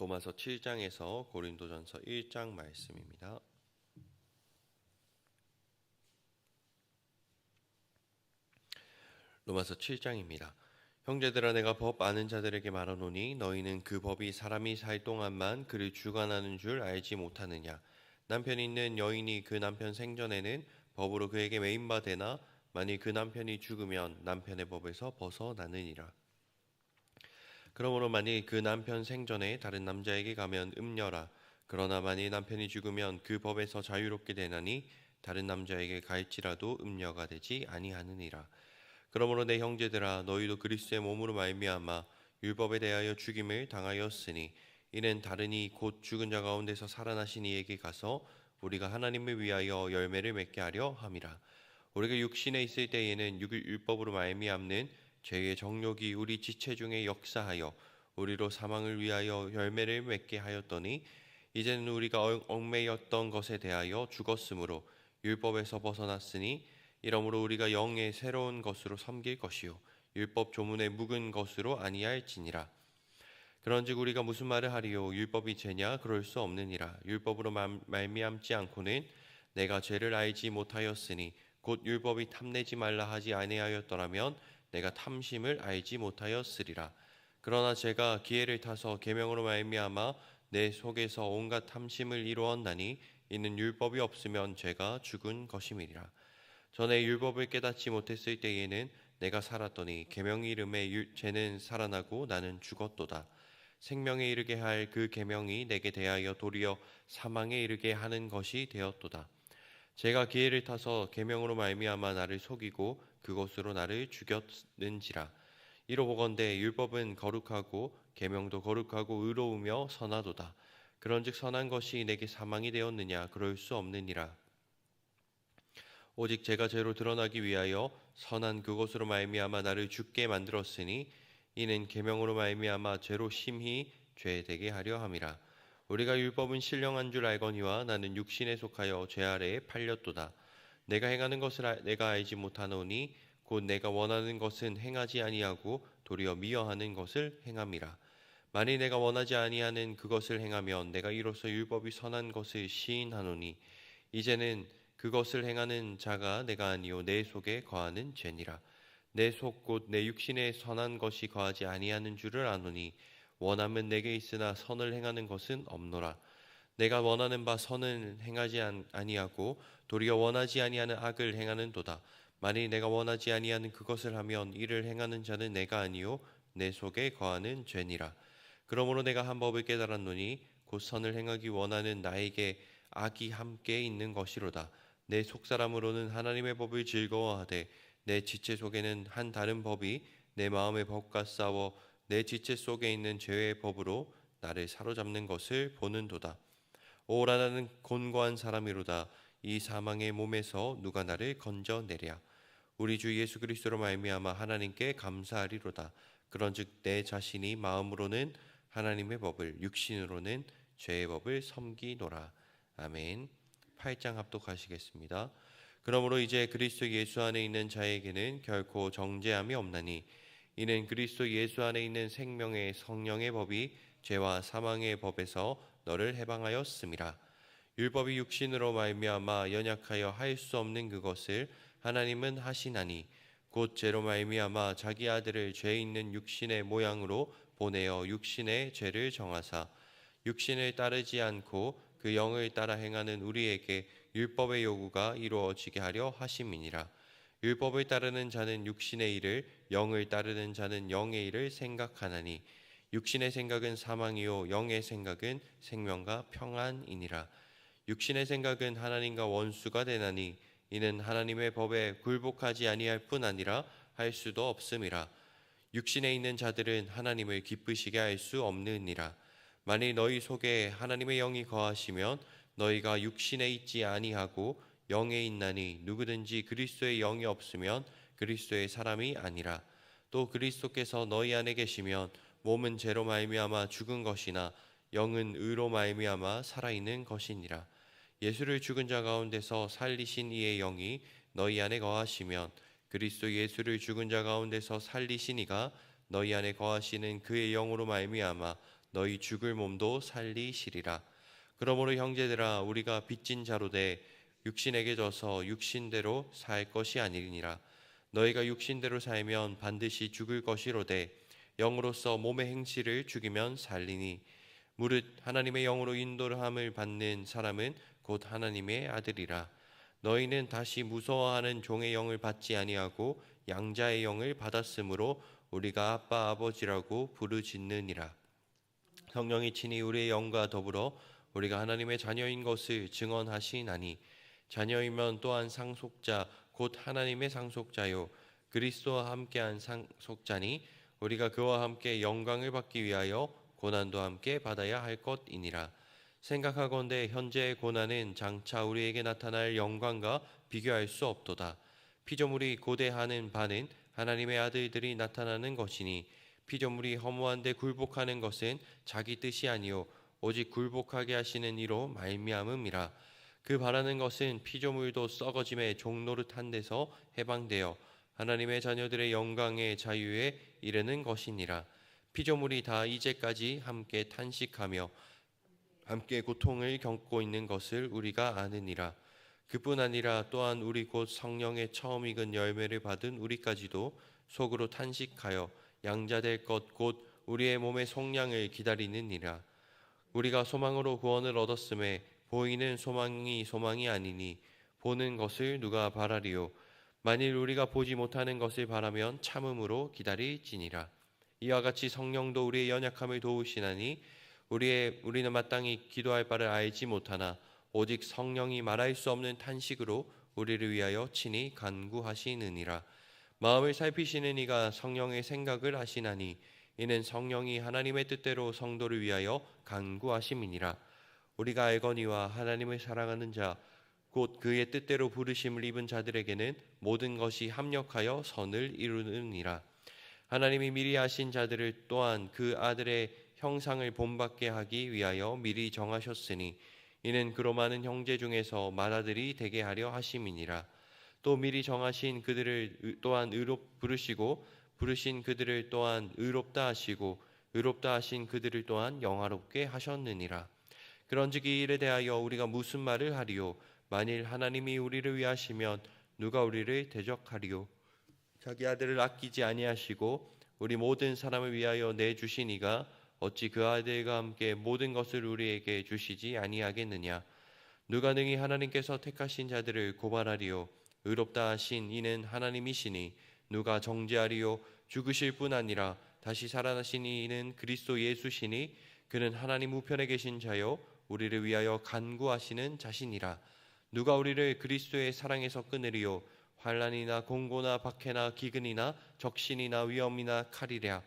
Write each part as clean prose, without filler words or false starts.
로마서 7장에서 고린도전서 1장 말씀입니다. 로마서 7장입니다. 형제들아, 내가 법 아는 자들에게 말하노니 너희는 그 법이 사람이 살 동안만 그를 주관하는 줄 알지 못하느냐. 남편 있는 여인이 그 남편 생전에는 법으로 그에게 매인바 되나 만일 그 남편이 죽으면 남편의 법에서 벗어나느니라. 그러므로 만일 그 남편 생전에 다른 남자에게 가면 음녀라. 그러나 만일 남편이 죽으면 그 법에서 자유롭게 되나니 다른 남자에게 갈지라도 음녀가 되지 아니하느니라. 그러므로 내 형제들아, 너희도 그리스도의 몸으로 말미암아 율법에 대하여 죽임을 당하였으니 이는 다른이 곧 죽은 자 가운데서 살아나신 이에게 가서 우리가 하나님을 위하여 열매를 맺게 하려 함이라. 우리가 육신에 있을 때에는 율법으로 말미암는 죄의 정욕이 우리 지체 중에 역사하여 우리로 사망을 위하여 열매를 맺게 하였더니 이제는 우리가 얽매였던 것에 대하여 죽었으므로 율법에서 벗어났으니 이러므로 우리가 영의 새로운 것으로 섬길 것이요 율법 조문에 묵은 것으로 아니할지니라. 그런즉 우리가 무슨 말을 하리요? 율법이 죄냐? 그럴 수 없느니라. 율법으로 말미암지 않고는 내가 죄를 알지 못하였으니 곧 율법이 탐내지 말라 하지 아니하였더라면 내가 탐심을 알지 못하였으리라. 그러나 제가 기회를 타서 계명으로 말미암아 내 속에서 온갖 탐심을 이루었나니 이는 율법이 없으면 죄가 죽은 것임이니라. 전에 율법을 깨닫지 못했을 때에는 내가 살았더니 계명 이름에 죄는 살아나고 나는 죽었도다. 생명에 이르게 할 그 계명이 내게 대하여 도리어 사망에 이르게 하는 것이 되었도다. 제가 기회를 타서 계명으로 말미암아 나를 속이고 그것으로 나를 죽였는지라. 이로보건대 율법은 거룩하고 계명도 거룩하고 의로우며 선하도다. 그런즉 선한 것이 내게 사망이 되었느냐? 그럴 수 없느니라. 오직 제가 죄로 드러나기 위하여 선한 그것으로 말미암아 나를 죽게 만들었으니 이는 계명으로 말미암아 죄로 심히 죄되게 하려 함이라. 우리가 율법은 신령한 줄 알거니와 나는 육신에 속하여 죄 아래에 팔렸도다. 내가 행하는 것을 내가 알지 못하노니 곧 내가 원하는 것은 행하지 아니하고 도리어 미워하는 것을 행함이라. 만일 내가 원하지 아니하는 그것을 행하면 내가 이로써 율법이 선한 것을 시인하노니 이제는 그것을 행하는 자가 내가 아니요 내 속에 거하는 죄니라. 내 속 곧 내 육신에 선한 것이 거하지 아니하는 줄을 아노니 원함은 내게 있으나 선을 행하는 것은 없노라. 내가 원하는 바 선을 행하지 아니하고 도리어 원하지 아니하는 악을 행하는도다. 만일 내가 원하지 아니하는 그것을 하면 이를 행하는 자는 내가 아니요 내 속에 거하는 죄니라. 그러므로 내가 한 법을 깨달았노니 곧 선을 행하기 원하는 나에게 악이 함께 있는 것이로다. 내 속사람으로는 하나님의 법을 즐거워하되 내 지체 속에는 한 다른 법이 내 마음의 법과 싸워 내 지체 속에 있는 죄의 법으로 나를 사로잡는 것을 보는도다. 오라, 나는 곤고한 사람이로다. 이 사망의 몸에서 누가 나를 건져내랴. 우리 주 예수 그리스도로 말미암아 하나님께 감사하리로다. 그런즉 내 자신이 마음으로는 하나님의 법을 육신으로는 죄의 법을 섬기노라. 아멘. 8장 합독하시겠습니다. 그러므로 이제 그리스도 예수 안에 있는 자에게는 결코 정죄함이 없나니 이는 그리스도 예수 안에 있는 생명의 성령의 법이 죄와 사망의 법에서 너를 해방하였음이라. 율법이 육신으로 말미암아 연약하여 할 수 없는 그것을 하나님은 하시나니 곧 죄로 말미암아 자기 아들을 죄 있는 육신의 모양으로 보내어 육신의 죄를 정하사 육신을 따르지 않고 그 영을 따라 행하는 우리에게 율법의 요구가 이루어지게 하려 하심이니라. 율법을 따르는 자는 육신의 일을, 영을 따르는 자는 영의 일을 생각하나니 육신의 생각은 사망이요 영의 생각은 생명과 평안이니라. 육신의 생각은 하나님과 원수가 되나니 이는 하나님의 법에 굴복하지 아니할 뿐 아니라 할 수도 없음이라. 육신에 있는 자들은 하나님을 기쁘시게 할 수 없느니라. 만일 너희 속에 하나님의 영이 거하시면 너희가 육신에 있지 아니하고 영에 있나니 누구든지 그리스도의 영이 없으면 그리스도의 사람이 아니라. 또 그리스도께서 너희 안에 계시면 몸은 죄로 말미암아 죽은 것이나 영은 의로 말미암아 살아있는 것이니라. 예수를 죽은 자 가운데서 살리신 이의 영이 너희 안에 거하시면 그리스도 예수를 죽은 자 가운데서 살리신 이가 너희 안에 거하시는 그의 영으로 말미암아 너희 죽을 몸도 살리시리라. 그러므로 형제들아 우리가 빚진 자로 돼 육신에게 져서 육신대로 살 것이 아니니라. 너희가 육신대로 살면 반드시 죽을 것이로되 영으로서 몸의 행실을 죽이면 살리니 무릇 하나님의 영으로 인도함을 받는 사람은 곧 하나님의 아들이라. 너희는 다시 무서워하는 종의 영을 받지 아니하고 양자의 영을 받았으므로 우리가 아빠 아버지라고 부르짖느니라. 성령이 친히 우리의 영과 더불어 우리가 하나님의 자녀인 것을 증언하시나니 자녀이면 또한 상속자 곧 하나님의 상속자요 그리스도와 함께한 상속자니 우리가 그와 함께 영광을 받기 위하여 고난도 함께 받아야 할 것이니라. 생각하건대 현재의 고난은 장차 우리에게 나타날 영광과 비교할 수 없도다. 피조물이 고대하는 바는 하나님의 아들들이 나타나는 것이니 피조물이 허무한데 굴복하는 것은 자기 뜻이 아니요 오직 굴복하게 하시는 이로 말미암음이라. 그 바라는 것은 피조물도 썩어짐의 종노릇한 데서 해방되어 하나님의 자녀들의 영광의 자유에 이르는 것이니라. 피조물이 다 이제까지 함께 탄식하며 함께 고통을 겪고 있는 것을 우리가 아느니라. 그뿐 아니라 또한 우리 곧 성령의 처음 익은 열매를 받은 우리까지도 속으로 탄식하여 양자될 것 곧 우리의 몸의 속량을 기다리느니라. 우리가 소망으로 구원을 얻었음에 보이는 소망이 아니니 보는 것을 누가 바라리요. 만일 우리가 보지 못하는 것을 바라면 참음으로 기다릴지니라. 이와 같이 성령도 우리의 연약함을 도우시나니 우리는 마땅히 기도할 바를 알지 못하나 오직 성령이 말할 수 없는 탄식으로 우리를 위하여 친히 간구하시느니라. 마음을 살피시는 이가 성령의 생각을 아시나니 이는 성령이 하나님의 뜻대로 성도를 위하여 간구하심이니라. 우리가 알거니와 하나님을 사랑하는 자 곧 그의 뜻대로 부르심을 입은 자들에게는 모든 것이 합력하여 선을 이루느니라. 하나님이 미리 아신 자들을 또한 그 아들의 형상을 본받게 하기 위하여 미리 정하셨으니 이는 그로 많은 형제 중에서 맏아들이 되게 하려 하심이니라. 또 미리 정하신 그들을 또한 부르시고 부르신 그들을 또한 의롭다 하시고 의롭다 하신 그들을 또한 영화롭게 하셨느니라. 그런즉 이 일에 대하여 우리가 무슨 말을 하리요? 만일 하나님이 우리를 위하시면 누가 우리를 대적하리요? 자기 아들을 아끼지 아니하시고 우리 모든 사람을 위하여 내주신 이가 어찌 그 아들과 함께 모든 것을 우리에게 주시지 아니하겠느냐? 누가 능히 하나님께서 택하신 자들을 고발하리요? 의롭다 하신 이는 하나님이시니 누가 정죄하리요? 죽으실 뿐 아니라 다시 살아나신 이는 그리스도 예수시니 그는 하나님 우편에 계신 자요 우리를 위하여 간구하시는 자신이라. 누가 우리를 그리스도의 사랑에서 끊으리요? 환난이나 공고나 박해나 기근이나 적신이나 위험이나 칼이랴.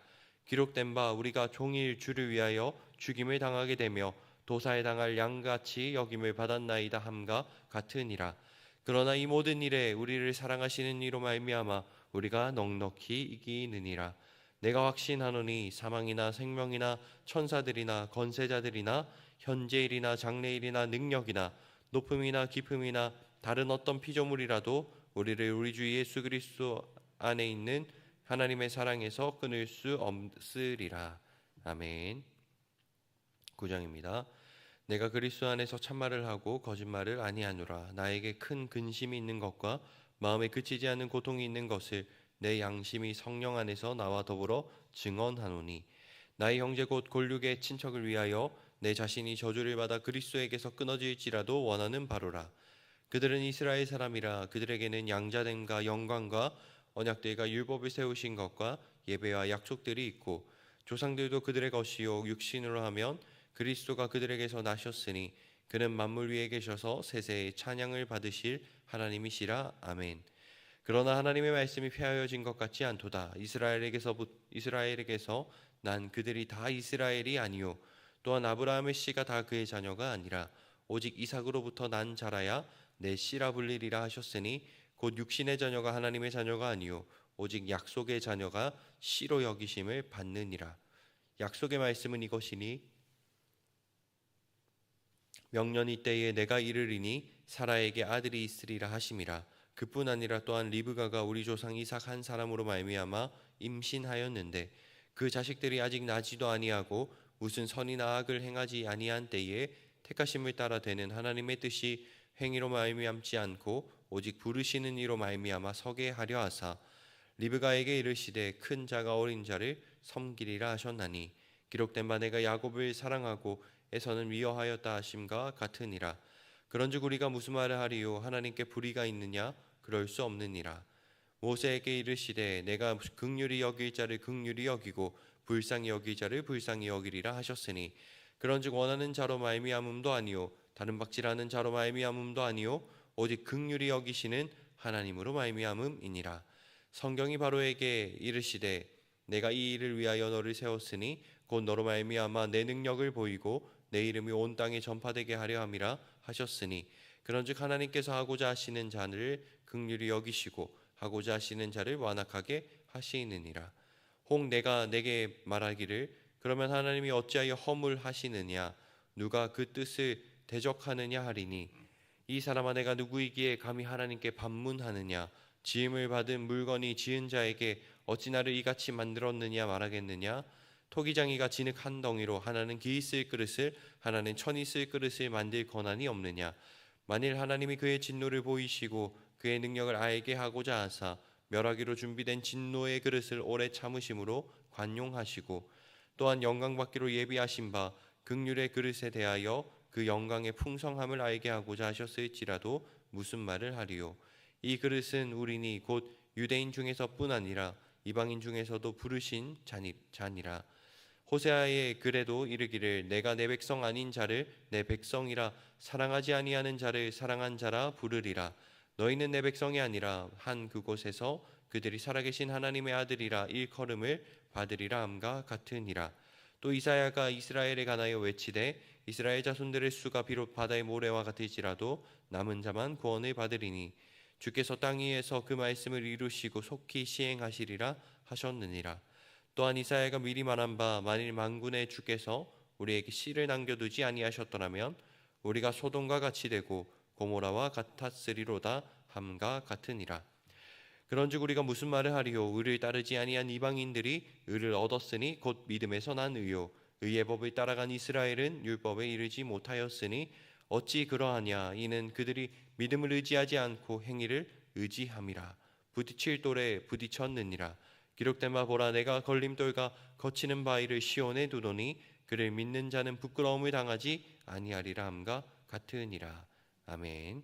기록된 바 우리가 종일 주를 위하여 죽임을 당하게 되며 도사에 당할 양같이 여김을 받았나이다 함과 같으니라. 그러나 이 모든 일에 우리를 사랑하시는 이로 말미암아 우리가 넉넉히 이기느니라. 내가 확신하노니 사망이나 생명이나 천사들이나 권세자들이나 현재일이나 장래일이나 능력이나 높음이나 깊음이나 다른 어떤 피조물이라도 우리를 우리 주 예수 그리스도 안에 있는 하나님의 사랑에서 끊을 수 없으리라. 아멘. 9장입니다. 내가 그리스도 안에서 참말을 하고 거짓말을 아니하노라. 나에게 큰 근심이 있는 것과 마음에 그치지 않는 고통이 있는 것을 내 양심이 성령 안에서 나와 더불어 증언하노니 나의 형제 곧 골육의 친척을 위하여 내 자신이 저주를 받아 그리스도에게서 끊어질지라도 원하는 바로라. 그들은 이스라엘 사람이라. 그들에게는 양자됨과 영광과 언약들과 율법을 세우신 것과 예배와 약속들이 있고 조상들도 그들의 것이요 육신으로 하면 그리스도가 그들에게서 나셨으니 그는 만물 위에 계셔서 세세의 찬양을 받으실 하나님이시라. 아멘. 그러나 하나님의 말씀이 폐하여진 것 같지 않도다. 이스라엘에게서 난 그들이 다 이스라엘이 아니요 또한 아브라함의 씨가 다 그의 자녀가 아니라 오직 이삭으로부터 난 자라야 내 씨라 불리리라 하셨으니 곧 육신의 자녀가 하나님의 자녀가 아니요 오직 약속의 자녀가 씨로 여기심을 받느니라. 약속의 말씀은 이것이니 명년이 때에 내가 이르리니 사라에게 아들이 있으리라 하심이라. 그뿐 아니라 또한 리브가가 우리 조상 이삭 한 사람으로 말미암아 임신하였는데 그 자식들이 아직 나지도 아니하고 무슨 선이나 악을 행하지 아니한 때에 택하심을 따라 되는 하나님의 뜻이 행위로 말미암지 않고 오직 부르시는 이로 말미암아 서게 하려 하사 리브가에게 이르시되 큰 자가 어린 자를 섬기리라 하셨나니 기록된 바 내가 야곱을 사랑하고 에서는 미워하였다 하심과 같으니라. 그런즉 우리가 무슨 말을 하리요? 하나님께 불의가 있느냐? 그럴 수 없느니라. 모세에게 이르시되 내가 긍휼히 여길 자를 긍휼히 여기고 불쌍히 여길 자를 불쌍히 여기리라 하셨으니 그런즉 원하는 자로 말미암음도 아니요 다른 박질하는 자로 말미암음도 아니요 오직 긍휼히 여기시는 하나님으로 말미암음이니라. 성경이 바로에게 이르시되 내가 이 일을 위하여 너를 세웠으니 곧 너로 말미암아 내 능력을 보이고 내 이름이 온 땅에 전파되게 하려 함이라 하셨으니 그런즉 하나님께서 하고자 하시는 자를 긍휼히 여기시고 하고자 하시는 자를 완악하게 하시느니라. 혹 내가 내게 말하기를 그러면 하나님이 어찌하여 허물하시느냐 누가 그 뜻을 대적하느냐 하리니 이 사람아 내가 누구이기에 감히 하나님께 반문하느냐 지음을 받은 물건이 지은 자에게 어찌 나를 이같이 만들었느냐 말하겠느냐 토기장이가 진흙 한 덩이로 하나는 기이 쓸 그릇을 하나는 천이 쓸 그릇을 만들 권한이 없느냐. 만일 하나님이 그의 진노를 보이시고 그의 능력을 알게 하고자 하사 멸하기로 준비된 진노의 그릇을 오래 참으심으로 관용하시고 또한 영광 받기로 예비하신 바 긍휼의 그릇에 대하여 그 영광의 풍성함을 알게 하고자 하셨을지라도 무슨 말을 하리요. 이 그릇은 우리니 곧 유대인 중에서뿐 아니라 이방인 중에서도 부르신 자니라. 호세아의 글에도 이르기를 내가 내 백성 아닌 자를 내 백성이라 사랑하지 아니하는 자를 사랑한 자라 부르리라. 너희는 내 백성이 아니라 한 그곳에서 그들이 살아계신 하나님의 아들이라 일컬음을 받으리라 함과 같으니라. 또 이사야가 이스라엘에 관하여 외치되 이스라엘 자손들의 수가 비록 바다의 모래와 같을지라도 남은 자만 구원을 받으리니 주께서 땅 위에서 그 말씀을 이루시고 속히 시행하시리라 하셨느니라. 또한 이사야가 미리 말한 바 만일 만군의 주께서 우리에게 씨를 남겨두지 아니하셨더라면 우리가 소돔과 같이 되고 고모라와 같았으리로다 함과 같으니라. 그런즉 우리가 무슨 말을 하리요? 의를 따르지 아니한 이방인들이 의를 얻었으니 곧 믿음에서 난 의요 의의 법을 따라간 이스라엘은 율법에 이르지 못하였으니 어찌 그러하냐 이는 그들이 믿음을 의지하지 않고 행위를 의지함이라. 부딪힐 돌에 부딪혔느니라. 기록된 바 보라 내가 걸림돌과 거치는 바위를 시온에 두노니 그를 믿는 자는 부끄러움을 당하지 아니하리라 함과 같으니라. 아멘.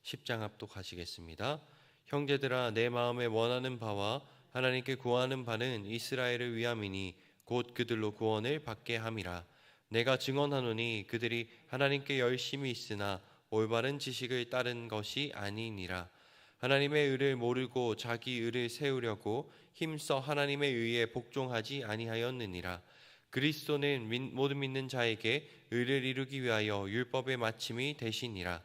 10장 합독하시겠습니다. 형제들아 내 마음에 원하는 바와 하나님께 구하는 바는 이스라엘을 위함이니 곧 그들로 구원을 받게 함이라. 내가 증언하노니 그들이 하나님께 열심히 있으나 올바른 지식을 따른 것이 아니니라. 하나님의 의를 모르고 자기 의를 세우려고 힘써 하나님의 의에 복종하지 아니하였느니라. 그리스도는 모든 믿는 자에게 의를 이루기 위하여 율법의 마침이 되시니라.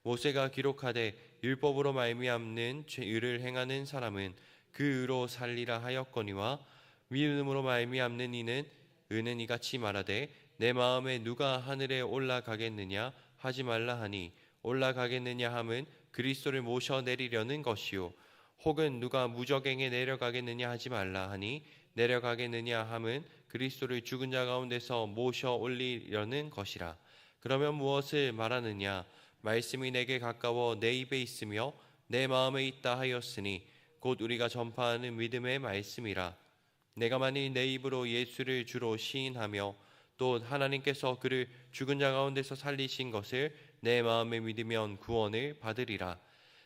모세가 기록하되 율법으로 말미암는 의를 행하는 사람은 그 의로 살리라 하였거니와 믿음으로 말미암는 이는 의는 이같이 말하되 내 마음에 누가 하늘에 올라가겠느냐 하지 말라 하니 올라가겠느냐 함은 그리스도를 모셔 내리려는 것이요 혹은 누가 무저갱에 내려가겠느냐 하지 말라 하니 내려가겠느냐 함은 그리스도를 죽은 자 가운데서 모셔 올리려는 것이라. 그러면 무엇을 말하느냐 말씀이 내게 가까워 내 입에 있으며 내 마음에 있다 하였으니 곧 우리가 전파하는 믿음의 말씀이라. 내가 만일 내 입으로 예수를 주로 시인하며 또 하나님께서 그를 죽은 자 가운데서 살리신 것을 내 마음에 믿으면 구원을 받으리라.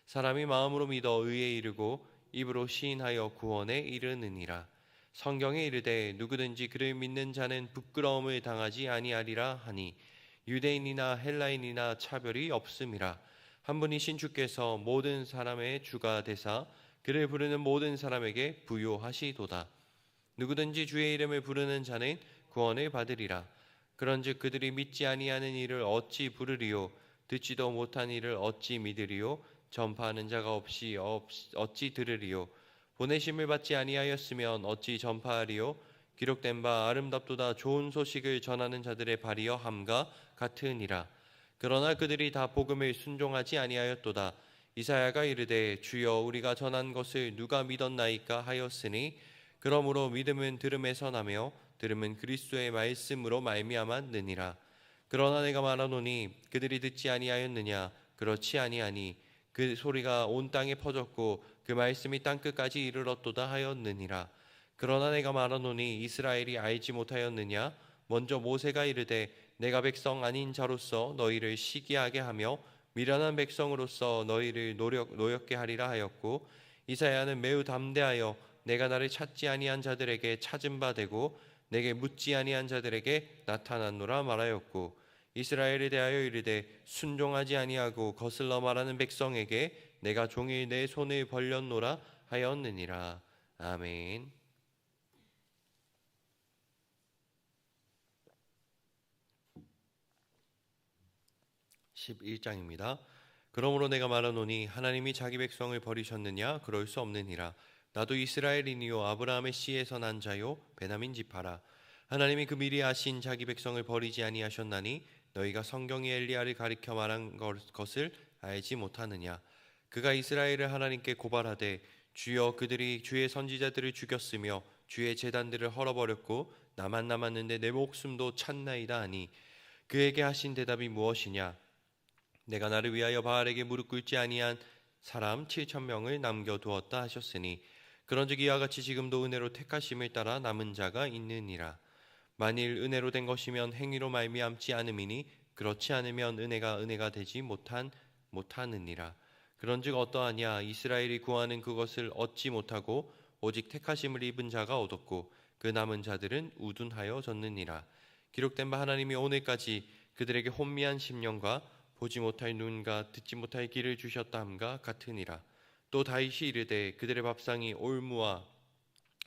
사람이 마음으로 믿어 의에 이르고 입으로 시인하여 구원에 이르느니라. 성경에 이르되 누구든지 그를 믿는 자는 부끄러움을 당하지 아니하리라 하니 유대인이나 헬라인이나 차별이 없음이라. 한 분이신 주께서 모든 사람의 주가 되사 그를 부르는 모든 사람에게 부요하시도다. 누구든지 주의 이름을 부르는 자는 구원을 받으리라. 그런즉 그들이 믿지 아니하는 이를 어찌 부르리요? 듣지도 못한 이를 어찌 믿으리요? 전파하는 자가 없이 어찌 들으리요? 보내심을 받지 아니하였으면 어찌 전파하리요? 기록된 바 아름답도다 좋은 소식을 전하는 자들의 발이여 함과 같으니라. 그러나 그들이 다 복음을 순종하지 아니하였도다. 이사야가 이르되 주여 우리가 전한 것을 누가 믿었나이까 하였으니 그러므로 믿음은 들음에서 나며 들음은 그리스도의 말씀으로 말미암았느니라. 그러나 내가 말하노니 그들이 듣지 아니하였느냐? 그렇지 아니하니 그 소리가 온 땅에 퍼졌고 그 말씀이 땅 끝까지 이르렀도다 하였느니라. 그러나 내가 말하노니 이스라엘이 알지 못하였느냐? 먼저 모세가 이르되 내가 백성 아닌 자로서 너희를 시기하게 하며 미련한 백성으로서 너희를 노엽게 하리라 하였고, 이사야는 매우 담대하여 내가 나를 찾지 아니한 자들에게 찾은 바 되고 내게 묻지 아니한 자들에게 나타났노라 말하였고, 이스라엘에 대하여 이르되 순종하지 아니하고 거슬러 말하는 백성에게 내가 종일 내 손을 벌렸노라 하였느니라. 아멘. 11장입니다. 그러므로 내가 말하노니 하나님이 자기 백성을 버리셨느냐? 그럴 수 없느니라. 나도 이스라엘이니요 아브라함의 씨에서 난 자요 베냐민 지파라. 하나님이 그 미리 아신 자기 백성을 버리지 아니하셨나니 너희가 성경이 엘리야를 가리켜 말한 것을 알지 못하느냐? 그가 이스라엘을 하나님께 고발하되 주여 그들이 주의 선지자들을 죽였으며 주의 제단들을 헐어버렸고 나만 남았는데 내 목숨도 찼나이다 하니, 그에게 하신 대답이 무엇이냐? 내가 나를 위하여 바알에게 무릎 꿇지 아니한 사람 7,000명을 남겨두었다 하셨으니, 그런즉 이와 같이 지금도 은혜로 택하심을 따라 남은 자가 있느니라. 만일 은혜로 된 것이면 행위로 말미암지 않음이니 그렇지 않으면 은혜가 되지 못하느니라. 그런즉 어떠하냐? 이스라엘이 구하는 그것을 얻지 못하고 오직 택하심을 입은 자가 얻었고 그 남은 자들은 우둔하여 졌느니라. 기록된 바 하나님이 오늘까지 그들에게 혼미한 심령과 보지 못할 눈과 듣지 못할 귀를 주셨다 함과 같으니라. 또 다윗이 이르되 그들의 밥상이 올무와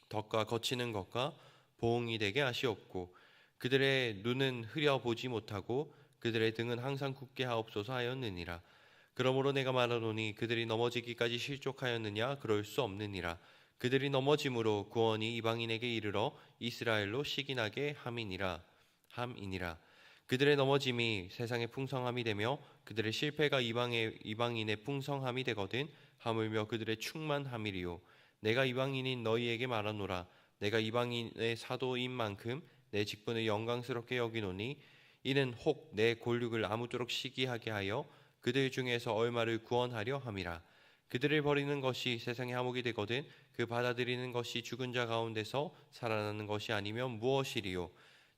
덕과 거치는 것과 보응이 되게 하시옵고 그들의 눈은 흐려 보지 못하고 그들의 등은 항상 굳게 하옵소서 하였느니라. 그러므로 내가 말하노니 그들이 넘어지기까지 실족하였느냐? 그럴 수 없느니라. 그들이 넘어짐으로 구원이 이방인에게 이르러 이스라엘로 시기나게 함이니라. 그들의 넘어짐이 세상의 풍성함이 되며 그들의 실패가 이방인의 풍성함이 되거든 하물며 그들의 충만함이리요. 내가 이방인인 너희에게 말하노라. 내가 이방인의 사도인 만큼 내 직분을 영광스럽게 여기노니 이는 혹 내 골육을 아무쪼록 시기하게 하여 그들 중에서 얼마를 구원하려 함이라. 그들을 버리는 것이 세상의 화목이 되거든 그 받아들이는 것이 죽은 자 가운데서 살아나는 것이 아니면 무엇이리요.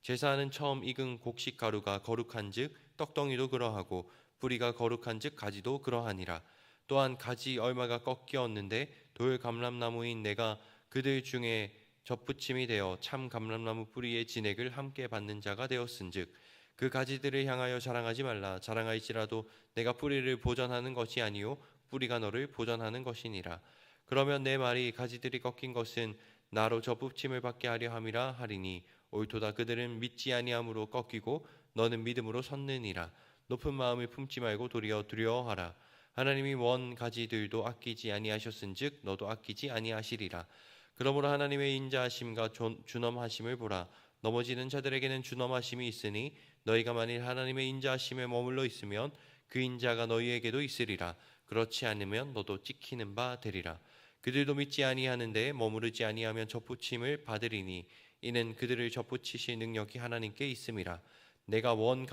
제사는 처음 익은 곡식 가루가 거룩한즉 떡덩이도 그러하고 뿌리가 거룩한즉 가지도 그러하니라. 또한 가지 얼마가 꺾이었는데 돌 감람나무인 내가 그들 중에 접붙임이 되어 참 감람나무 뿌리의 진액을 함께 받는 자가 되었은즉 그 가지들을 향하여 자랑하지 말라. 자랑할지라도 내가 뿌리를 보전하는 것이 아니요 뿌리가 너를 보전하는 것이니라. 그러면 내 말이 가지들이 꺾인 것은 나로 접붙임을 받게 하려 함이라 하리니 옳도다. 그들은 믿지 아니함으로 꺾이고 너는 믿음으로 섰느니라. 높은 마음을 품지 말고 도리어 두려워하라. 하나님이 먼 가지들도 아끼지 아니하셨은즉 너도 아끼지 아니하시리라. 그러므로 하나님의 인자하심과 준엄하심을 보라. 넘어지는 자들에게는 준엄하심이 있으니 너희가 만일 하나님의 인자하심에 머물러 있으면 그 인자가 너희에게도 있으리라. 그렇지 않으면 너도 찍히는 바 되리라. 그들도 믿지 아니하는데 머무르지 아니하면 접붙임을 받으리니 이는 그들을 접붙이실 능력이 하나님께 있음이라. 내가 원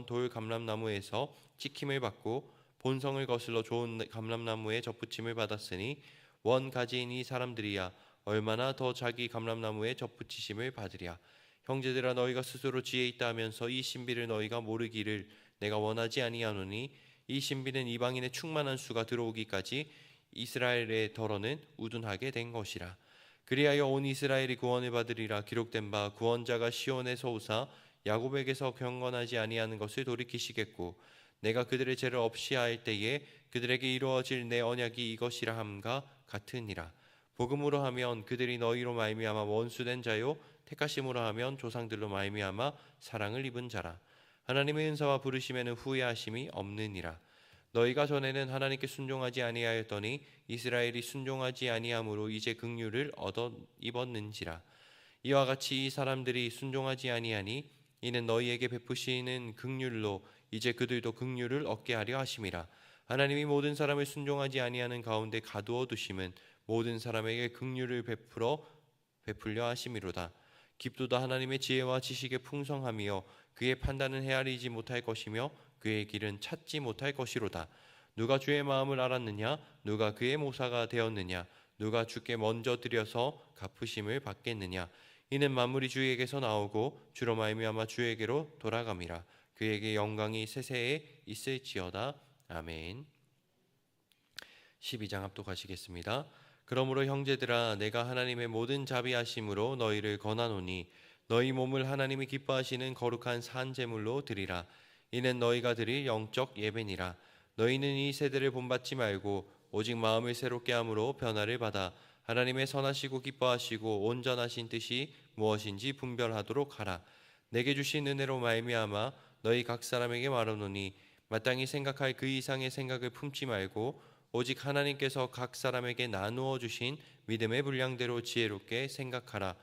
돌 감람나무에서 찍힘을 받고 본성을 거슬러 좋은 감람나무에 접붙임을 받았으니 원 가지인 이 사람들이야 얼마나 더 자기 감람나무에 접붙이심을 받으랴. 형제들아 너희가 스스로 지혜 있다 하면서 이 신비를 너희가 모르기를 내가 원하지 아니하노니 이 신비는 이방인의 충만한 수가 들어오기까지 이스라엘의 덜어는 우둔하게 된 것이라. 그리하여 온 이스라엘이 구원을 받으리라. 기록된 바 구원자가 시온에서 오사 야곱에게서 경건하지 아니하는 것을 돌이키시겠고 내가 그들의 죄를 없이 할 때에 그들에게 이루어질 내 언약이 이것이라 함과 같으니라. 복음으로 하면 그들이 너희로 말미암아 원수된 자요 택하심으로 하면 조상들로 말미암아 사랑을 입은 자라. 하나님의 은사와 부르심에는 후회하심이 없느니라. 너희가 전에는 하나님께 순종하지 아니하였더니 이스라엘이 순종하지 아니함으로 이제 긍휼을 얻어 입었는지라. 이와 같이 이 사람들이 순종하지 아니하니 이는 너희에게 베푸시는 긍휼로 이제 그들도 긍휼을 얻게 하려 하심이라. 하나님이 모든 사람을 순종하지 아니하는 가운데 가두어 두심은 모든 사람에게 긍휼을 베풀려 하심이로다. 깊도다 하나님의 지혜와 지식의 풍성함이요 그의 판단은 헤아리지 못할 것이며 그의 길은 찾지 못할 것이로다. 누가 주의 마음을 알았느냐? 누가 그의 모사가 되었느냐? 누가 주께 먼저 드려서 갚으심을 받겠느냐? 이는 만물이 주에게서 나오고 주로 말미암아 주에게로 돌아감이라. 그에게 영광이 세세에 있을지어다. 아멘. 12장 합독하시겠습니다. 그러므로 형제들아 내가 하나님의 모든 자비하심으로 너희를 권하노니 너희 몸을 하나님이 기뻐하시는 거룩한 산 제물로 드리라. 이는 너희가 드릴 영적 예배니라. 너희는 이 세대를 본받지 말고 오직 마음을 새롭게 함으로 변화를 받아 하나님의 선하시고 기뻐하시고 온전하신 뜻이 무엇인지 분별하도록 하라. 내게 주신 은혜로 말미암아 너희 각 사람에게 말하노니 마땅히 생각할 그 이상의 생각을 품지 말고 오직 하나님께서 각 사람에게 나누어 주신 믿음의 분량대로 지혜롭게 생각하라.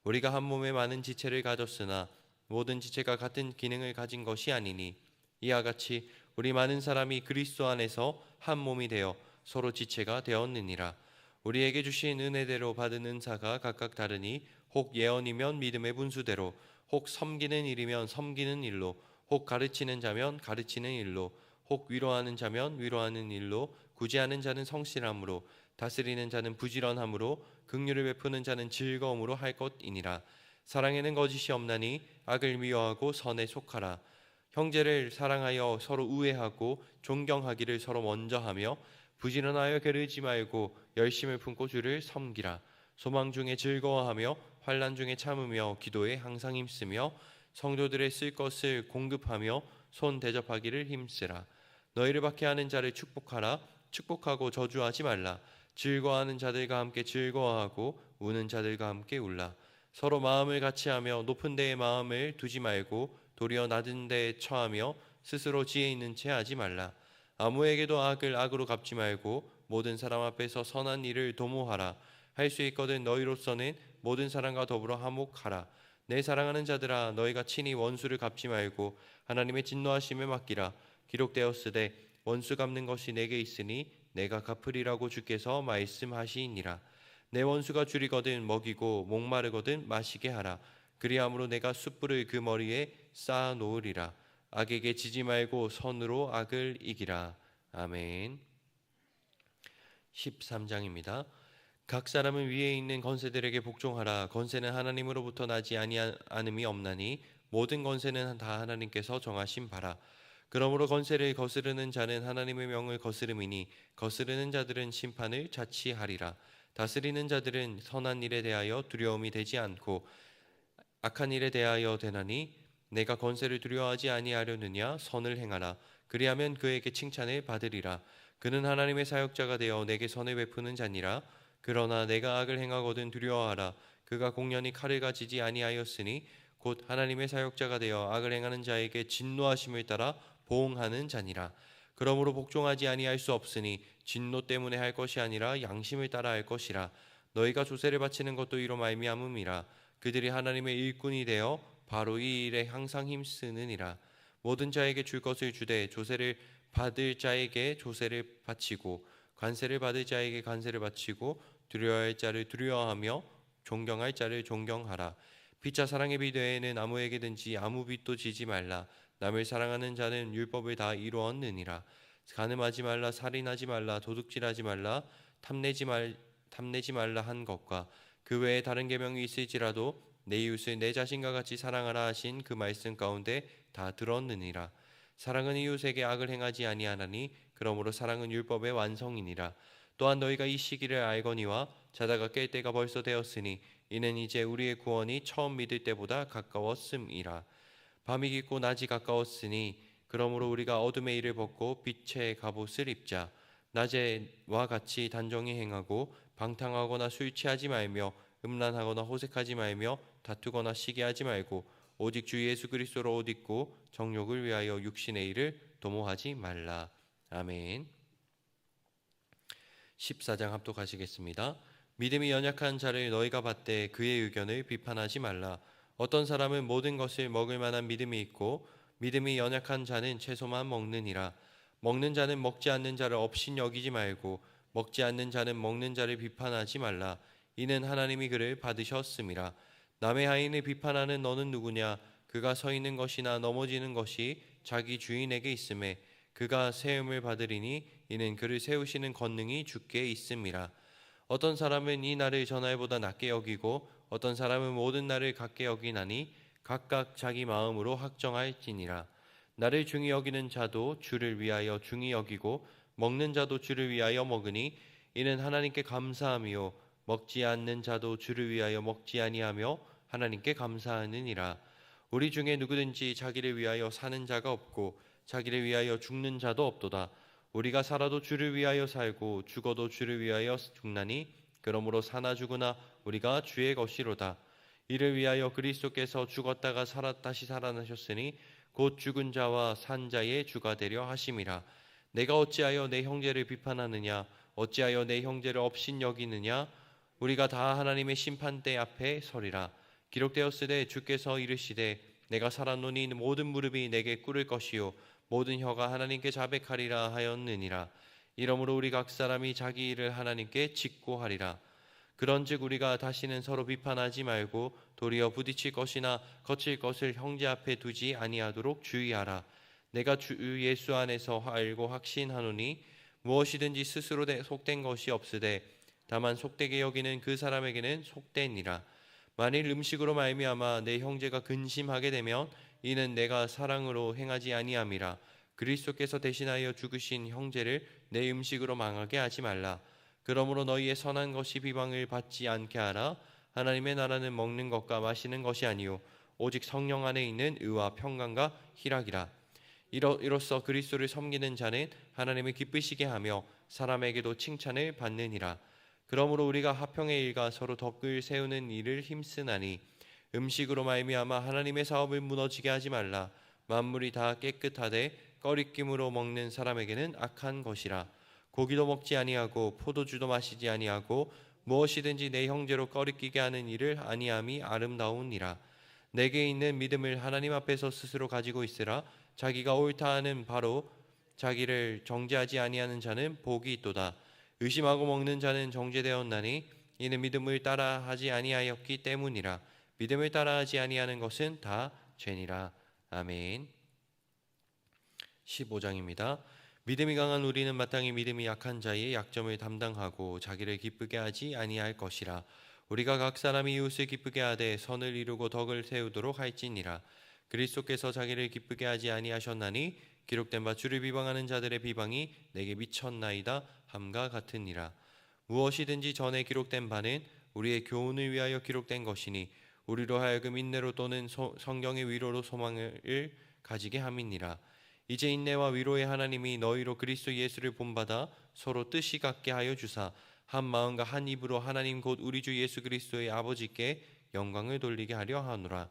우리가 한 몸에 많은 지체를 가졌으나 모든 지체가 같은 기능을 가진 것이 아니니 이와 같이 우리 많은 사람이 그리스도 안에서 한 몸이 되어 서로 지체가 되었느니라. 우리에게 주신 은혜대로 받은 은사가 각각 다르니 혹 예언이면 믿음의 분수대로, 혹 섬기는 일이면 섬기는 일로, 혹 가르치는 자면 가르치는 일로, 혹 위로하는 자면 위로하는 일로, 구제하는 자는 성실함으로, 다스리는 자는 부지런함으로, 긍휼을 베푸는 자는 즐거움으로 할 것이니라. 사랑에는 거짓이 없나니 악을 미워하고 선에 속하라. 형제를 사랑하여 서로 우애하고 존경하기를 서로 먼저 하며 부지런하여 게으르지 말고 열심을 품고 주를 섬기라. 소망 중에 즐거워하며 환난 중에 참으며 기도에 항상 힘쓰며 성도들의 쓸 것을 공급하며 손 대접하기를 힘쓰라. 너희를 박해하는 자를 축복하라. 축복하고 저주하지 말라. 즐거워하는 자들과 함께 즐거워하고 우는 자들과 함께 울라. 서로 마음을 같이하며 높은 데에 마음을 두지 말고 도리어 낮은 데에 처하며 스스로 지혜 있는 채 하지 말라. 아무에게도 악을 악으로 갚지 말고 모든 사람 앞에서 선한 일을 도모하라. 할 수 있거든 너희로서는 모든 사람과 더불어 화목하라. 내 사랑하는 자들아 너희가 친히 원수를 갚지 말고 하나님의 진노하심에 맡기라. 기록되었으되 원수 갚는 것이 내게 있으니 내가 갚으리라고 주께서 말씀하시니라. 내 원수가 줄이거든 먹이고 목마르거든 마시게 하라. 그리함으로 내가 숯불을 그 머리에 쌓아 놓으리라. 악에게 지지 말고 선으로 악을 이기라. 아멘. 13장입니다. 각 사람은 위에 있는 권세들에게 복종하라. 권세는 하나님으로부터 나지 아니함이 없나니 모든 권세는 다 하나님께서 정하신 바라. 그러므로 권세를 거스르는 자는 하나님의 명을 거스름이니 거스르는 자들은 심판을 자취하리라. 다스리는 자들은 선한 일에 대하여 두려움이 되지 않고 악한 일에 대하여 되나니 내가 권세를 두려워하지 아니하려느냐. 선을 행하라. 그리하면 그에게 칭찬을 받으리라. 그는 하나님의 사역자가 되어 내게 선을 베푸는 자니라. 그러나 내가 악을 행하거든 두려워하라. 그가 공연히 칼을 가지지 아니하였으니 곧 하나님의 사역자가 되어 악을 행하는 자에게 진노하심을 따라 보응하는 자니라. 그러므로 복종하지 아니할 수 없으니 진노 때문에 할 것이 아니라 양심을 따라 할 것이라. 너희가 조세를 바치는 것도 이로 말미암음이라. 그들이 하나님의 일꾼이 되어 바로 이 일에 항상 힘쓰느니라. 모든 자에게 줄 것을 주되 조세를 받을 자에게 조세를 바치고 관세를 받을 자에게 관세를 바치고 두려워할 자를 두려워하며 존경할 자를 존경하라. 피차 사랑의 빚 외에는 아무에게든지 아무 빚도 지지 말라. 남을 사랑하는 자는 율법을 다 이루었느니라. 간음하지 말라. 살인하지 말라. 도둑질하지 말라. 탐내지 말라 한 것과 그 외에 다른 계명이 있을지라도 내 이웃을 내 자신과 같이 사랑하라 하신 그 말씀 가운데 다 들었느니라. 사랑은 이웃에게 악을 행하지 아니하나니 그러므로 사랑은 율법의 완성이니라. 또한 너희가 이 시기를 알거니와 자다가 깰 때가 벌써 되었으니 이는 이제 우리의 구원이 처음 믿을 때보다 가까웠음이라. 밤이 깊고 낮이 가까웠으니 그러므로 우리가 어둠의 일을 벗고 빛의 갑옷을 입자. 낮에와 같이 단정히 행하고 방탕하거나 술 취하지 말며 음란하거나 호색하지 말며 다투거나 시기하지 말고 오직 주 예수 그리스도로 옷 입고 정욕을 위하여 육신의 일을 도모하지 말라. 아멘. 14장 합독하시겠습니다. 믿음이 연약한 자를 너희가 받되 그의 의견을 비판하지 말라. 어떤 사람은 모든 것을 먹을 만한 믿음이 있고 믿음이 연약한 자는 채소만 먹느니라. 먹는 자는 먹지 않는 자를 업신 여기지 말고 먹지 않는 자는 먹는 자를 비판하지 말라. 이는 하나님이 그를 받으셨음이라. 남의 하인을 비판하는 너는 누구냐? 그가 서 있는 것이나 넘어지는 것이 자기 주인에게 있음에 그가 세움을 받으리니 이는 그를 세우시는 권능이 주께 있음이라. 어떤 사람은 이 날을 전날보다 낮게 여기고 어떤 사람은 모든 날을 같게 여기나니 각각 자기 마음으로 확정할지니라. 나를 중히 여기는 자도 주를 위하여 중히 여기고 먹는 자도 주를 위하여 먹으니 이는 하나님께 감사함이요 먹지 않는 자도 주를 위하여 먹지 아니하며 하나님께 감사하느니라. 우리 중에 누구든지 자기를 위하여 사는 자가 없고 자기를 위하여 죽는 자도 없도다. 우리가 살아도 주를 위하여 살고 죽어도 주를 위하여 죽나니 그러므로 사나 죽으나 우리가 주의 것이로다. 이를 위하여 그리스도께서 죽었다가 다시 살아나셨으니 곧 죽은 자와 산 자의 주가 되려 하심이라. 내가 어찌하여 내 형제를 비판하느냐? 어찌하여 내 형제를 업신 여기느냐? 우리가 다 하나님의 심판대 앞에 서리라. 기록되었으되 주께서 이르시되 내가 살았노니 모든 무릎이 내게 꿇을 것이요 모든 혀가 하나님께 자백하리라 하였느니라. 이러므로 우리 각 사람이 자기 일을 하나님께 직고하리라. 그런즉 우리가 다시는 서로 비판하지 말고 도리어 부딪힐 것이나 거칠 것을 형제 앞에 두지 아니하도록 주의하라. 내가 주 예수 안에서 알고 확신하노니 무엇이든지 스스로 속된 것이 없으되 다만 속되게 여기는 그 사람에게는 속되니라. 만일 음식으로 말미암아 내 형제가 근심하게 되면 이는 내가 사랑으로 행하지 아니함이라. 그리스도께서 대신하여 죽으신 형제를 내 음식으로 망하게 하지 말라. 그러므로 너희의 선한 것이 비방을 받지 않게 하라. 하나님의 나라는 먹는 것과 마시는 것이 아니요 오직 성령 안에 있는 의와 평강과 희락이라. 이로써 그리스도를 섬기는 자는 하나님을 기쁘시게 하며 사람에게도 칭찬을 받느니라. 그러므로 우리가 화평의 일과 서로 덕을 세우는 일을 힘쓰나니 음식으로 말미암아 하나님의 사업을 무너지게 하지 말라. 만물이 다 깨끗하되 꺼리낌으로 먹는 사람에게는 악한 것이라. 고기도 먹지 아니하고 포도주도 마시지 아니하고 무엇이든지 내 형제로 꺼리끼게 하는 일을 아니함이 아름다우니라. 내게 있는 믿음을 하나님 앞에서 스스로 가지고 있으라. 자기가 옳다 하는 바로 자기를 정죄하지 아니하는 자는 복이 있도다. 의심하고 먹는 자는 정죄되었나니 이는 믿음을 따라하지 아니하였기 때문이라. 믿음을 따라하지 아니하는 것은 다 죄니라. 아멘. 15장입니다. 믿음이 강한 우리는 마땅히 믿음이 약한 자의 약점을 담당하고 자기를 기쁘게 하지 아니할 것이라. 우리가 각 사람이 이웃을 기쁘게 하되 선을 이루고 덕을 세우도록 할지니라. 그리스도께서 자기를 기쁘게 하지 아니하셨나니 기록된 바 주를 비방하는 자들의 비방이 내게 미쳤나이다 함과 같으니라. 무엇이든지 전에 기록된 바는 우리의 교훈을 위하여 기록된 것이니 우리로 하여금 인내로 또는 성경의 위로로 소망을 가지게 함이니라. 이제 인내와 위로의 하나님이 너희로 그리스도 예수를 본받아 서로 뜻이 같게 하여 주사 한 마음과 한 입으로 하나님 곧 우리 주 예수 그리스도의 아버지께 영광을 돌리게 하려 하노라.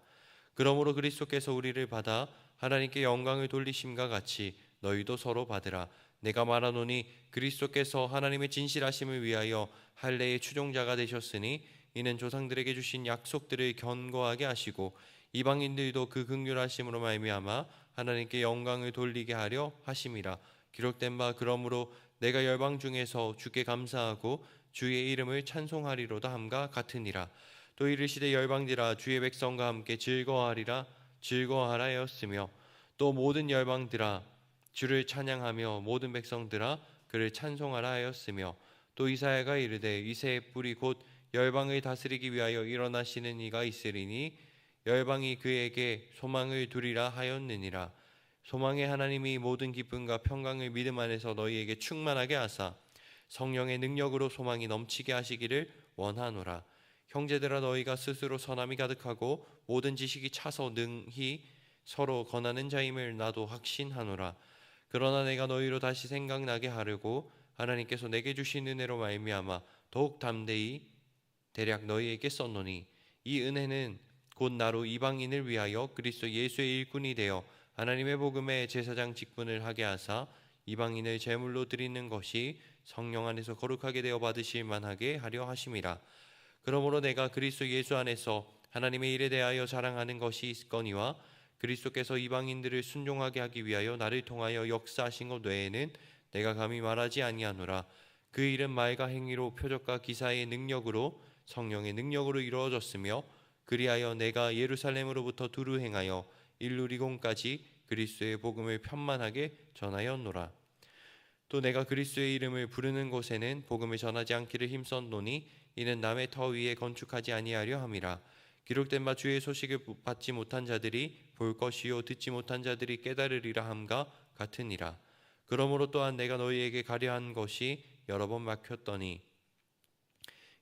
그러므로 그리스도께서 우리를 받아 하나님께 영광을 돌리심과 같이 너희도 서로 받으라. 내가 말하노니 그리스도께서 하나님의 진실하심을 위하여 할례의 추종자가 되셨으니 이는 조상들에게 주신 약속들을 견고하게 하시고 이방인들도 그 긍휼하심으로 말미암아 하나님께 영광을 돌리게 하려 하심이라. 기록된 바 그러므로 내가 열방 중에서 주께 감사하고 주의 이름을 찬송하리로다 함과 같으니라. 또 이르시되 열방들아 주의 백성과 함께 즐거워하리라 즐거워하라 하였으며 또 모든 열방들아 주를 찬양하며 모든 백성들아 그를 찬송하라 하였으며 또 이사야가 이르되 이새의 뿔이 곧 열방을 다스리기 위하여 일어나시는 이가 있으리니 열방이 그에게 소망을 두리라 하였느니라. 소망의 하나님이 모든 기쁨과 평강을 믿음 안에서 너희에게 충만하게 하사 성령의 능력으로 소망이 넘치게 하시기를 원하노라. 형제들아 너희가 스스로 선함이 가득하고 모든 지식이 차서 능히 서로 권하는 자임을 나도 확신하노라. 그러나 내가 너희로 다시 생각나게 하려고 하나님께서 내게 주신 은혜로 말미암아 더욱 담대히 대략 너희에게 썼노니 이 은혜는 곧 나로 이방인을 위하여 그리스도 예수의 일꾼이 되어 하나님의 복음의 제사장 직분을 하게 하사 이방인을 제물로 드리는 것이 성령 안에서 거룩하게 되어 받으실 만하게 하려 하심이라. 그러므로 내가 그리스도 예수 안에서 하나님의 일에 대하여 자랑하는 것이 있거니와 그리스도께서 이방인들을 순종하게 하기 위하여 나를 통하여 역사하신 것 외에는 내가 감히 말하지 아니하노라. 그 일은 말과 행위로 표적과 기사의 능력으로 성령의 능력으로 이루어졌으며 그리하여 내가 예루살렘으로부터 두루 행하여 일루리곤까지 그리스도의 복음을 편만하게 전하였노라. 또 내가 그리스도의 이름을 부르는 곳에는 복음을 전하지 않기를 힘썼노니 이는 남의 터 위에 건축하지 아니하려 함이라. 기록된 바 주의 소식을 받지 못한 자들이 볼 것이요 듣지 못한 자들이 깨달으리라 함과 같으니라. 그러므로 또한 내가 너희에게 가려 한 것이 여러 번 막혔더니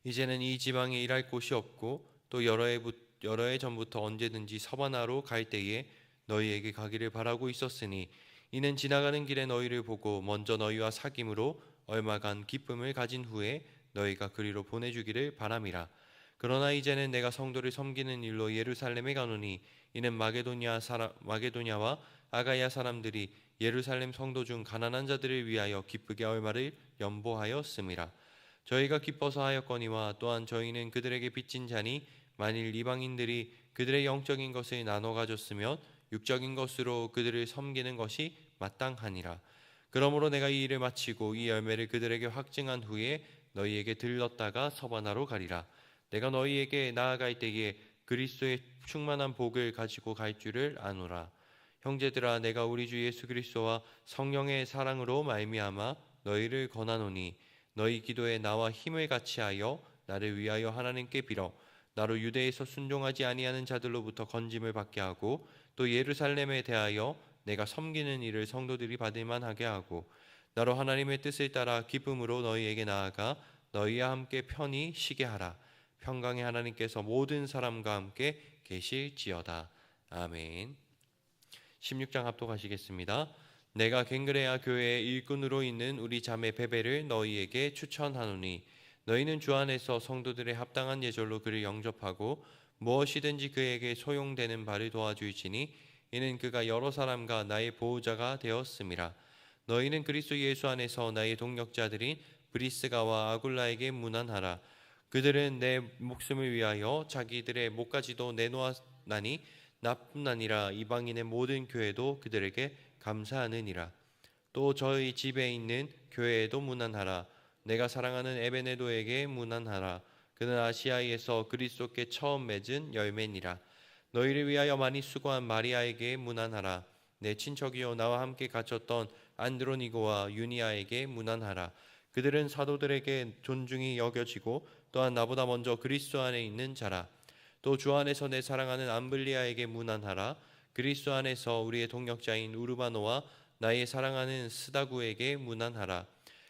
이제는 이 지방에 일할 곳이 없고 또 여러 해 전부터 언제든지 서바나로 갈 때에 너희에게 가기를 바라고 있었으니 이는 지나가는 길에 너희를 보고 먼저 너희와 사귐으로 얼마간 기쁨을 가진 후에 너희가 그리로 보내주기를 바람이라. 그러나 이제는 내가 성도를 섬기는 일로 예루살렘에 가노니 이는 마게도냐와 아가야 사람들이 예루살렘 성도 중 가난한 자들을 위하여 기쁘게 얼마를 연보하였음이라. 저희가 기뻐서 하였거니와 또한 저희는 그들에게 빚진 자니 만일 이방인들이 그들의 영적인 것을 나눠 가졌으면 육적인 것으로 그들을 섬기는 것이 마땅하니라. 그러므로 내가 이 일을 마치고 이 열매를 그들에게 확증한 후에 너희에게 들렀다가 서바나로 가리라. 내가 너희에게 나아갈 때에 그리스도의 충만한 복을 가지고 갈 줄을 아노라. 형제들아, 내가 우리 주 예수 그리스도와 성령의 사랑으로 말미암아 너희를 권하노니 너희 기도에 나와 힘을 같이하여 나를 위하여 하나님께 빌어 나로 유대에서 순종하지 아니하는 자들로부터 건짐을 받게 하고 또 예루살렘에 대하여 내가 섬기는 일을 성도들이 받을 만하게 하고 나로 하나님의 뜻을 따라 기쁨으로 너희에게 나아가 너희와 함께 편히 쉬게 하라. 평강의 하나님께서 모든 사람과 함께 계실지어다. 아멘. 16장 합독하시겠습니다. 내가 갱그레아 교회의 일꾼으로 있는 우리 자매 베베를 너희에게 추천하노니 너희는 주 안에서 성도들의 합당한 예절로 그를 영접하고 무엇이든지 그에게 소용되는 바를 도와주시니 이는 그가 여러 사람과 나의 보호자가 되었음이라. 너희는 그리스도 예수 안에서 나의 동역자들인 브리스가와 아굴라에게 문안하라. 그들은 내 목숨을 위하여 자기들의 목까지도 내놓았나니 나뿐 아니라 이방인의 모든 교회도 그들에게 감사하느니라. 또 저희 집에 있는 교회에도 문안하라. 내가 사랑하는 에베네도에게 문안하라. 그는 아시아에서 그리스도께 처음 맺은 열매니라. 너희를 위하여 많이 수고한 마리아에게 문안하라. 내 친척이요 나와 함께 갇혔던 안드로니고와 유니아에게 문안하라. 그들은 사도들에게 존중이 여겨지고 또한 나보다 먼저 그리스도 안에 있는 자라. 또 주 안에서 내 사랑하는 암블리아에게 문안하라. 그리스도 안에서 우리의 동역자인 우르바노와 나의 사랑하는 스다구에게 문안하라.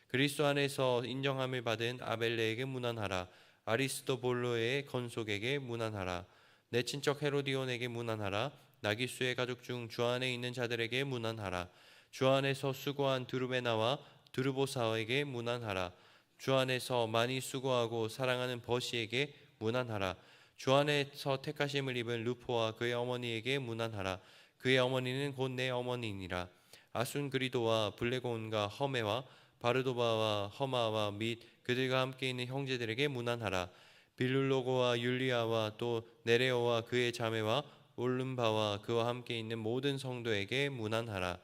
그리스도 안에서 인정함을 받은 아벨레에게 문안하라. 아리스도볼로의 건속에게 문안하라. 내 친척 헤로디온에게 문안하라. 나기수의 가족 중 주 안에 있는 자들에게 문안하라. 주 안에서 수고한 드루베나와 드루보사에게 문안하라. 주 안에서 많이 수고하고 사랑하는 버시에게 문안하라. 주 안에서 택하심을 입은 루포와 그의 어머니에게 문안하라. 그의 어머니는 곧 내 어머니니라. 아순그리도와 블레곤과 허메와 바르도바와 허마와 및 그들과 함께 있는 형제들에게 문안하라. 빌룰로고와 율리아와 또 네레오와 그의 자매와 올름바와 그와 함께 있는 모든 성도에게 문안하라.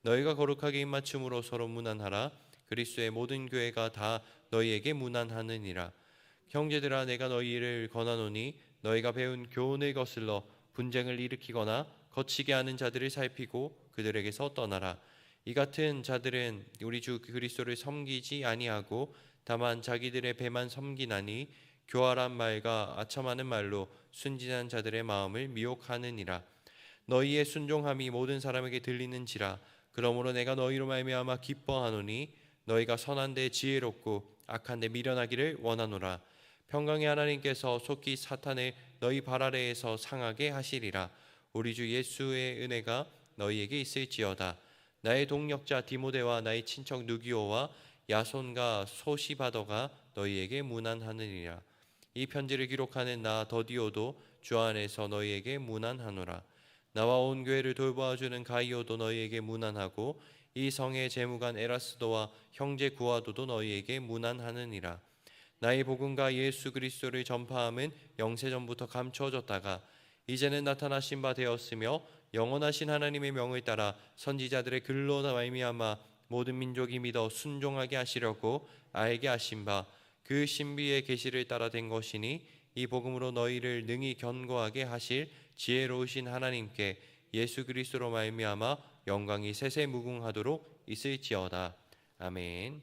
너희가 거룩하게 입맞춤으로 서로 문안하라. 그리스도의 모든 교회가 다 너희에게 문안하느니라. 형제들아, 내가 너희를 권하노니 너희가 배운 교훈을 거슬러 분쟁을 일으키거나 거치게 하는 자들을 살피고 그들에게서 떠나라. 이 같은 자들은 우리 주 그리스도를 섬기지 아니하고 다만 자기들의 배만 섬기나니 교활한 말과 아첨하는 말로 순진한 자들의 마음을 미혹하느니라. 너희의 순종함이 모든 사람에게 들리는지라. 그러므로 내가 너희로 말미암아 기뻐하노니 너희가 선한데 지혜롭고 악한데 미련하기를 원하노라. 평강의 하나님께서 속히 사탄을 너희 발 아래에서 상하게 하시리라. 우리 주 예수의 은혜가 너희에게 있을지어다. 나의 동역자 디모데와 나의 친척 누기오와 야손과 소시바더가 너희에게 문안하느니라. 이 편지를 기록하는 나 더디오도 주 안에서 너희에게 문안하노라. 나와 온 교회를 돌보아주는 가이오도 너희에게 문안하고 이 성의 재무관 에라스도와 형제 구아도도 너희에게 문안하느니라. 나의 복음과 예수 그리스도를 전파함은 영세전부터 감추어졌다가 이제는 나타나신 바 되었으며 영원하신 하나님의 명을 따라 선지자들의 글로 말미암아 모든 민족이 믿어 순종하게 하시려고 알게 하신 바 그 신비의 계시를 따라 된 것이니 이 복음으로 너희를 능히 견고하게 하실 지혜로우신 하나님께 예수 그리스도로 말미암아 영광이 세세 무궁하도록 있을지어다. 아멘.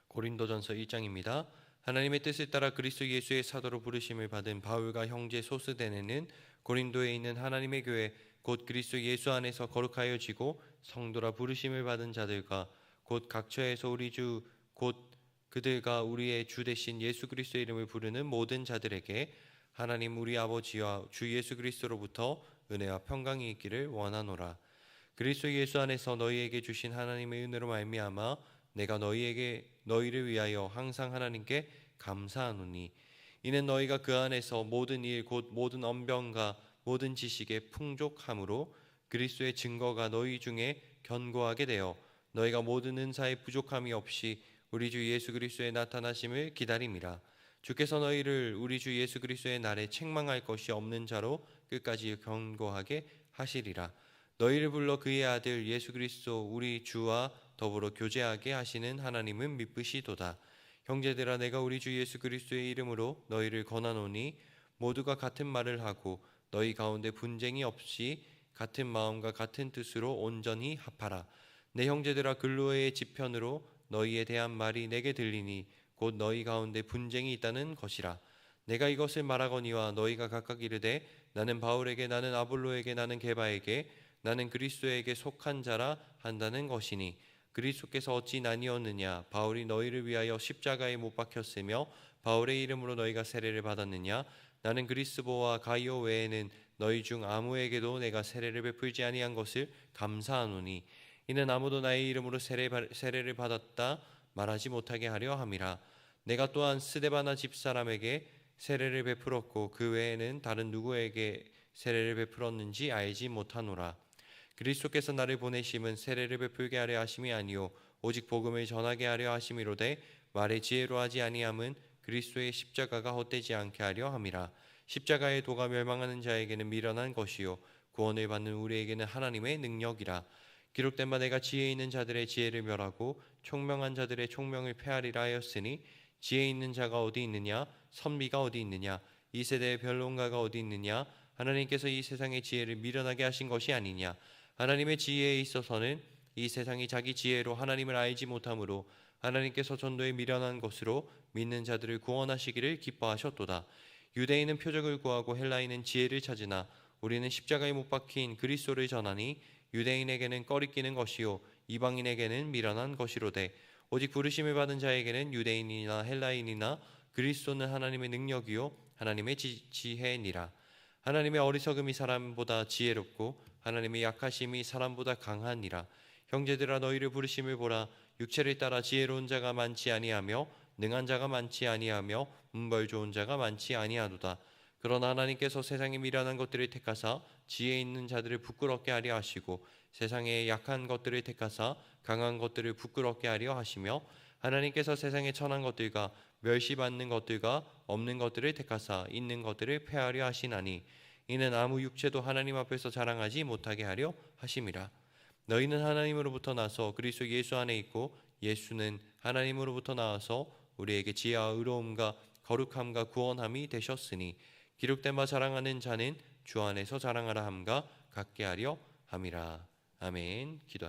고린도전서 1장입니다. 하나님의 뜻을 따라 그리스도 예수의 사도로 부르심을 받은 바울과 형제 소스데네는 고린도에 있는 하나님의 교회 곧 그리스도 예수 안에서 거룩하여지고 성도라 부르심을 받은 자들과 곧 각처에서 우리 주 곧 그들과 우리의 주 되신 예수 그리스도의 이름을 부르는 모든 자들에게 하나님 우리 아버지와 주 예수 그리스도로부터 은혜와 평강이 있기를 원하노라. 그리스도 예수 안에서 너희에게 주신 하나님의 은혜로 말미암아 내가 너희를 위하여 항상 하나님께 감사하노니 이는 너희가 그 안에서 모든 일 곧 모든 언변과 모든 지식에 풍족함으로 그리스도의 증거가 너희 중에 견고하게 되어 너희가 모든 은사에 부족함이 없이 우리 주 예수 그리스도의 나타나심을 기다림이라. 주께서 너희를 우리 주 예수 그리스도의 날에 책망할 것이 없는 자로 끝까지 견고하게 하시리라. 너희를 불러 그의 아들 예수 그리스도 우리 주와 더불어 교제하게 하시는 하나님은 미쁘시도다. 형제들아 내가 우리 주 예수 그리스도의 이름으로 너희를 권하노니 모두가 같은 말을 하고 너희 가운데 분쟁이 없이 같은 마음과 같은 뜻으로 온전히 합하라. 내 형제들아 글로의 지편으로 너희에 대한 말이 내게 들리니 곧 너희 가운데 분쟁이 있다는 것이라. 내가 이것을 말하거니와 너희가 각각 이르되 나는 바울에게 나는 아볼로에게 나는 게바에게 나는 그리스도에게 속한 자라 한다는 것이니 그리스도께서 어찌 나뉘었느냐. 바울이 너희를 위하여 십자가에 못 박혔으며 바울의 이름으로 너희가 세례를 받았느냐. 나는 그리스도와 가이오 외에는 너희 중 아무에게도 내가 세례를 베풀지 아니한 것을 감사하노니 이는 아무도 나의 이름으로 세례를 받았다 말하지 못하게 하려 함이라. 내가 또한 스데바나 집사람에게 세례를 베풀었고 그 외에는 다른 누구에게 세례를 베풀었는지 알지 못하노라. 그리스도께서 나를 보내심은 세례를 베풀게 하려 하심이 아니요 오직 복음을 전하게 하려 하심이로되 말의 지혜로 하지 아니함은 그리스도의 십자가가 헛되지 않게 하려 함이라. 십자가의 도가 멸망하는 자에게는 미련한 것이요 구원을 받는 우리에게는 하나님의 능력이라. 기록된 바 내가 지혜 있는 자들의 지혜를 멸하고 총명한 자들의 총명을 폐하리라 하였으니 지혜 있는 자가 어디 있느냐 선비가 어디 있느냐 이 세대의 변론가가 어디 있느냐. 하나님께서 이 세상의 지혜를 미련하게 하신 것이 아니냐. 하나님의 지혜에 있어서는 이 세상이 자기 지혜로 하나님을 알지 못하므로 하나님께서 전도에 미련한 것으로 믿는 자들을 구원하시기를 기뻐하셨도다. 유대인은 표적을 구하고 헬라인은 지혜를 찾으나 우리는 십자가에 못 박힌 그리스도를 전하니 유대인에게는 꺼리끼는 것이요 이방인에게는 미련한 것이로되 오직 부르심을 받은 자에게는 유대인이나 헬라인이나 그리스도는 하나님의 능력이요 하나님의 지혜니라. 하나님의 어리석음이 사람보다 지혜롭고 하나님의 약하심이 사람보다 강하니라. 형제들아 너희를 부르심을 보라. 육체를 따라 지혜로운 자가 많지 아니하며 능한 자가 많지 아니하며 문벌 좋은 자가 많지 아니하도다. 그러나 하나님께서 세상에 미련한 것들을 택하사 지혜 있는 자들을 부끄럽게 하려 하시고 세상에 약한 것들을 택하사 강한 것들을 부끄럽게 하려 하시며 하나님께서 세상에 천한 것들과 멸시받는 것들과 없는 것들을 택하사 있는 것들을 폐하려 하시나니 이는 아무 육체도 하나님 앞에서 자랑하지 못하게 하려 하심이라. 너희는 하나님으로부터 나서 그리스도 예수 안에 있고 예수는 하나님으로부터 나와서 우리에게 지혜와 의로움과 거룩함과 구원함이 되셨으니 기록된 바 자랑하는 자는 주 안에서 자랑하라 함과 같게 하려 함이라. 아멘. 기도하시겠습니다.